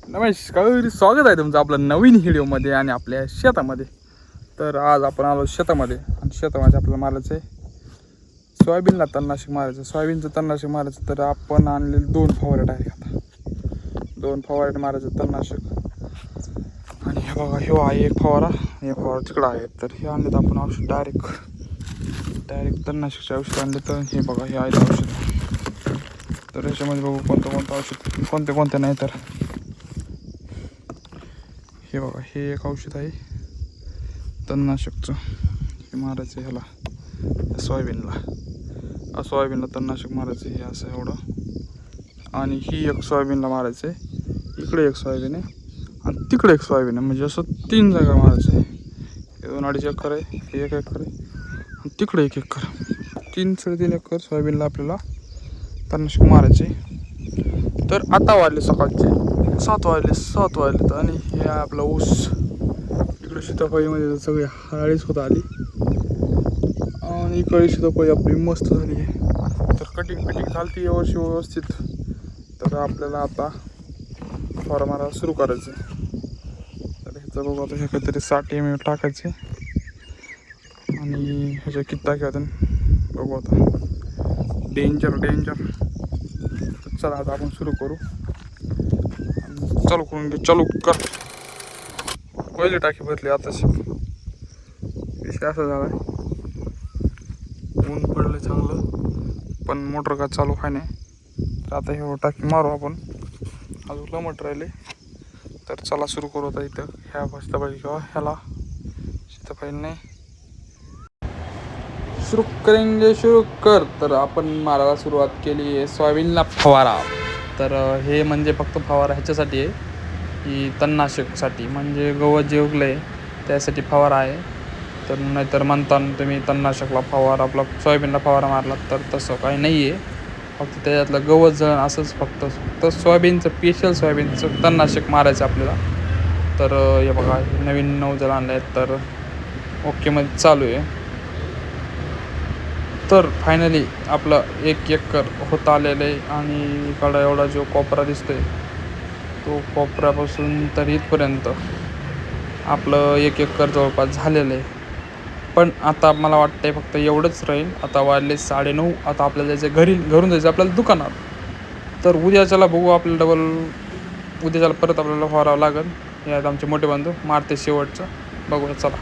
नमस्कार, स्वागत आहे तुमचं आपलं नवीन व्हिडिओमध्ये आणि आपल्या शेतामध्ये. तर आज आपण आलो शेतामध्ये आणि शेतामध्ये आपल्याला मारायचं आहे सोयाबीनला तणनाशक मारायचं. सोयाबीनचं तणनाशक मारायचं तर आपण आणलेले 2 फवारे डायरेक्ट. आता 2 फवारे मारायचं तणनाशक. आणि हे बघा, ह्यो आहे एक फवारा, हे फवारा तिकडं आहे. तर हे आणले तर आपण औषध डायरेक्ट तणनाशकचे औषध आणले. तर हे बघा, हे आहे औषध. तर याच्यामध्ये बघू कोणतं औषध, कोणते नाही. तर हे बघा, हे एक औषध आहे तणनाशकचं. हे मारायचं ह्याला सोयाबीनला तणनाशक मारायचं. हे असं एवढं. आणि ही एक सोयाबीनला मारायचं आहे. इकडे एक सोयाबीन आहे आणि तिकडे एक सोयाबीन आहे. म्हणजे असं 3 जागा मारायचं आहे. हे 2-2.5 एकर आहे, हे 1 एकर आहे आणि तिकडे 1 एकर. 3-3.5 एकर सोयाबीनला आपल्याला तणनाशक मारायचे. तर आता वाजले सकाळचे 7 वाजले. आणि हे आपला ऊस इकडे सीताफळीमध्ये सगळी हळीच होत आली आणि इकडे सीताफळी आपली मस्त झाली आहे. तर कटिंग झाली यावर्षी व्यवस्थित. तर आपल्याला आता फवारा मारा सुरू करायचं. तर ह्याचं बघू आता, हे काहीतरी 60 ml टाकायचे आणि ह्याच्या किती टाकायचं बघू आता. डेंजर. चला आता आपण सुरू करू. चालू कर. पहिली टाकी भरली आताशी. विषय असा झाला, ऊन पडलं चांगलं पण मोटर का चालू आहे नाही. तर आता हे टाकी मारू आपण. अजून लमट राहिले. तर चला सुरू करू आता. इथं ह्या सीताफळी किंवा ह्याला सीताफळी नाही सुरू कर. तर आपण मारायला सुरुवात केली आहे सोयाबीनला फवारा. तर हे म्हणजे फक्त फवारा ह्याच्यासाठी आहे की तणनाशकसाठी, म्हणजे गवत जे उगलं आहे त्यासाठी फवारा आहे. तर नाहीतर म्हणताना तुम्ही तणनाशकला फवारा, आपला सोयाबीनला फवारा मारला, तर तसं काही नाही आहे. फक्त त्याच्यातलं गवत जळण असंच फक्त सोयाबीनचं सोयाबीनचं तणनाशक मारायचं आपल्याला. तर हे बघा, नवीन नौजल आणलं आहे. तर ओकेमध्ये चालू आहे. तर फायनली आपलं 1 एकर होत आलेलं आहे. आणि इकडं एवढा जो कोपरा दिसतोय, तो कोपऱ्यापासून तर इथपर्यंत आपलं 1 एकर जवळपास झालेलं आहे. पण आता मला वाटतंय फक्त एवढंच राहील. आता वाजले 9:30. आता आपल्याला जायचं घरून जायचं आपल्याला दुकानात. तर उद्याच्याला बघू, आपल्याला उद्याच्याला परत आपल्याला फवारावं लागेल. हे आहेत आमचे मोठे बंधू, मारते शेवटचं. बघूया चला.